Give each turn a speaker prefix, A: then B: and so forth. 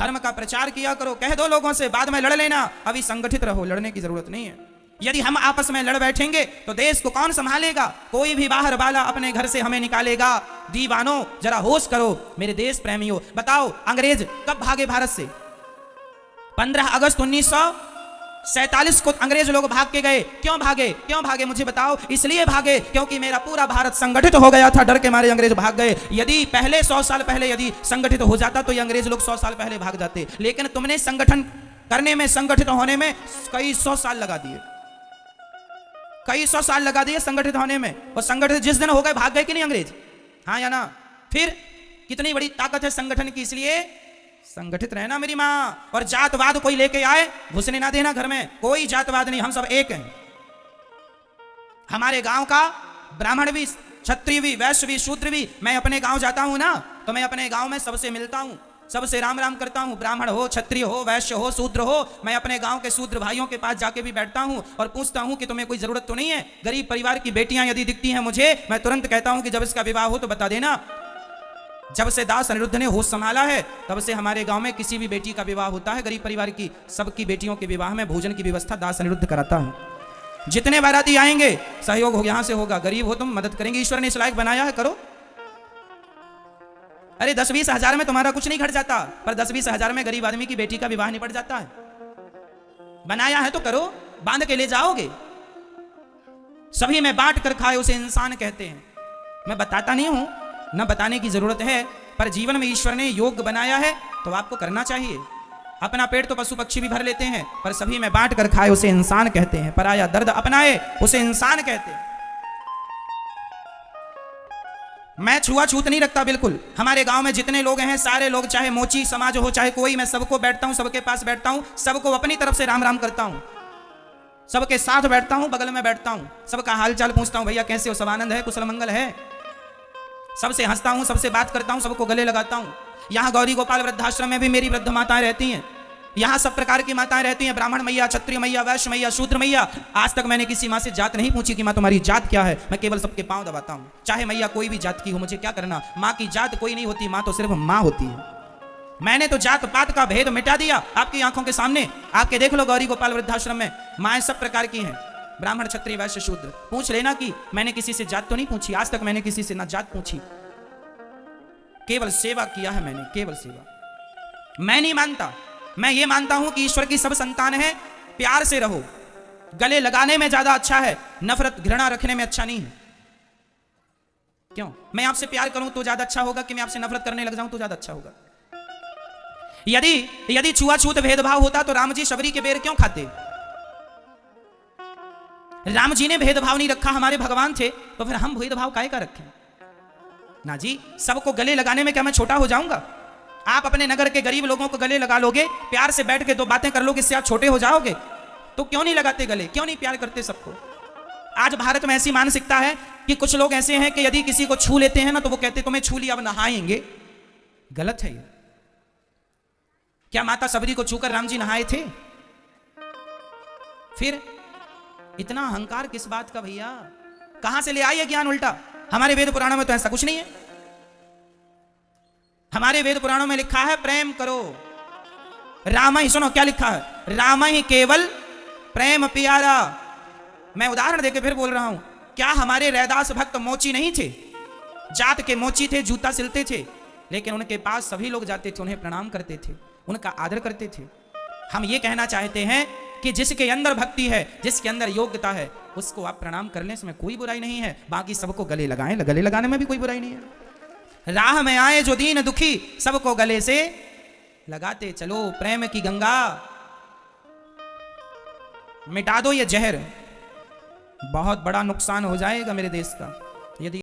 A: धर्म का प्रचार किया करो, कह दो लोगों से बाद में लड़ लेना, अभी संगठित रहो, लड़ने की जरूरत नहीं है। यदि हम आपस में लड़ बैठेंगे तो देश को कौन संभालेगा? कोई भी बाहर वाला अपने घर से हमें निकालेगा। दीवानों जरा होश करो, मेरे देश प्रेमियों, बताओ अंग्रेज कब भागे भारत से? 15 अगस्त 1947 को अंग्रेज लोग भाग के गए। क्यों भागे? क्यों भागे मुझे बताओ? इसलिए भागे क्योंकि मेरा पूरा भारत संगठित हो गया था, डर के मारे अंग्रेज भाग गए। यदि पहले 100 साल पहले यदि संगठित हो जाता तो ये अंग्रेज लोग 100 साल पहले भाग जाते, लेकिन तुमने संगठन करने में, संगठित होने में कई 100 साल लगा दिए, कई 100 साल लगा दिए संगठित होने में। और संगठित जिस दिन हो गए भाग गए कि नहीं अंग्रेज? हाँ या ना? फिर कितनी बड़ी ताकत है संगठन की, इसलिए संगठित रहना मेरी माँ। और जातवाद कोई लेके आए घुसने ना देना घर में, कोई जातवाद नहीं, हम सब एक हैं। हमारे गांव का ब्राह्मण भी, क्षत्रिय भी, वैश्य भी, शूद्र भी, मैं अपने गांव जाता हूं ना तो मैं अपने गांव में सबसे मिलता हूं, सबसे राम राम करता हूं। ब्राह्मण हो, क्षत्रिय हो, वैश्य हो, शूद्र हो, मैं अपने गांव के शूद्र भाइयों के पास जाके भी बैठता हूं और पूछता हूं कि तुम्हें कोई जरूरत तो नहीं है? गरीब परिवार की बेटियां यदि दिखती हैं मुझे, मैं तुरंत कहता हूं कि जब इसका विवाह हो तो बता देना। जब से दास अनिरुद्ध ने होश संभाला है तब से हमारे गांव में किसी भी बेटी का विवाह होता है, गरीब परिवार की सबकी बेटियों के विवाह में भोजन की व्यवस्था दास अनिरुद्ध कराता है। जितने बाराती आएंगे सहयोग हो यहां से होगा। गरीब हो तुम, मदद करेंगे, ईश्वर ने इस लायक बनाया है, करो। अरे 10-20 हजार में तुम्हारा कुछ नहीं घट जाता, पर 10-20 हजार में गरीब आदमी की बेटी का विवाह निपट जाता है। बनाया है तो करो, बांध के ले जाओगे। सभी में बांट कर खाए उसे इंसान कहते हैं। मैं बताता नहीं हूं, न बताने की जरूरत है, पर जीवन में ईश्वर ने योग बनाया है तो आपको करना चाहिए। अपना पेट तो पशु पक्षी भी भर लेते हैं, पर सभी में बांट कर खाए उसे इंसान कहते हैं। पराया दर्द अपनाए उसे इंसान कहते हैं। मैं छुआछूत नहीं रखता बिल्कुल। हमारे गांव में जितने लोग हैं सारे लोग, चाहे मोची समाज हो चाहे कोई, मैं सबको बैठता हूं, सबके पास बैठता हूं, सबको अपनी तरफ से राम राम करता हूं, सबके साथ बैठता हूं, बगल में बैठता हूं, सबका हालचाल पूछता हूं, भैया कैसे हो, सब आनंद है, कुशल मंगल है। सबसे हंसता हूं, सबसे बात करता हूं, सबको गले लगाता हूं। यहाँ गौरी गोपाल वृद्धाश्रम में भी मेरी वृद्ध माताएं रहती हैं। यहाँ सब प्रकार की माताएं रहती हैं, ब्राह्मण मैया, क्षत्रिय मैया, वैश्य मैया, शूद्र मैया। आज तक मैंने किसी माँ से जात नहीं पूछी कि माँ तुम्हारी जात क्या है। मैं केवल सबके पांव दबाता हूँ, चाहे मैया कोई भी जात की हो, मुझे क्या करना। माँ की जात कोई नहीं होती, माँ तो सिर्फ माँ होती है। मैंने तो जात पात का भेद मिटा दिया आपकी आंखों के सामने। आके देख लो गौरी गोपाल वृद्धाश्रम में माएँ सब प्रकार की हैं, ब्राह्मण, क्षत्रिय, वैश्य, शूद्र। पूछ लेना कि मैंने किसी से जात तो नहीं पूछी, आज तक मैंने किसी से ना जात पूछी, केवल सेवा किया है मैंने, केवल सेवा। मैं नहीं मानता, मैं ये मानता हूं कि ईश्वर की सब संतान है, प्यार से रहो। गले लगाने में ज्यादा अच्छा है, नफरत घृणा रखने में अच्छा नहीं है। क्यों? मैं आपसे प्यार करूं तो ज्यादा अच्छा होगा कि मैं आपसे नफरत करने लग जाऊं तो ज्यादा अच्छा होगा? यदि छुआछूत भेदभाव होता तो राम जी शबरी के बेर क्यों खाते? राम जी ने भेदभाव नहीं रखा, हमारे भगवान थे, तो फिर हम भेदभाव काहे का रखें? ना जी, सबको गले लगाने में क्या मैं छोटा हो जाऊंगा? आप अपने नगर के गरीब लोगों को गले लगा लोगे, प्यार से बैठ के दो बातें कर लोगे, इससे आप छोटे हो जाओगे? तो क्यों नहीं लगाते गले, क्यों नहीं प्यार करते सबको? आज भारत में ऐसी मानसिकता है कि कुछ लोग ऐसे हैं कि यदि किसी को छू लेते हैं ना तो वो कहते तुम्हें छू लिया अब नहाएंगे। गलत है ये। क्या माता सबरी को छूकर राम जी नहाए थे? फिर इतना अहंकार किस बात का भैया? कहां से ले आइए ज्ञान उल्टा? हमारे वेद पुराणों में तो ऐसा कुछ नहीं है। हमारे वेद पुराणों में लिखा है प्रेम करो। राम ही, सुनो क्या लिखा है, राम ही केवल प्रेम प्यारा। मैं उदाहरण देके फिर बोल रहा हूं, क्या हमारे रैदास भक्त मोची नहीं थे? जात के मोची थे, जूता सिलते थे, लेकिन उनके पास सभी लोग जाते थे, उन्हें प्रणाम करते थे, उनका आदर करते थे। हम ये कहना चाहते हैं कि जिसके अंदर भक्ति है, जिसके अंदर योग्यता है, उसको आप प्रणाम करने से कोई बुराई नहीं है। बाकी सबको गले लगाएं, गले लगाने में भी कोई बुराई नहीं है। राह में आए जो दीन दुखी, सबको गले से लगाते चलो। प्रेम की गंगा मिटा दो ये जहर, बहुत बड़ा नुकसान हो जाएगा मेरे देश का यदि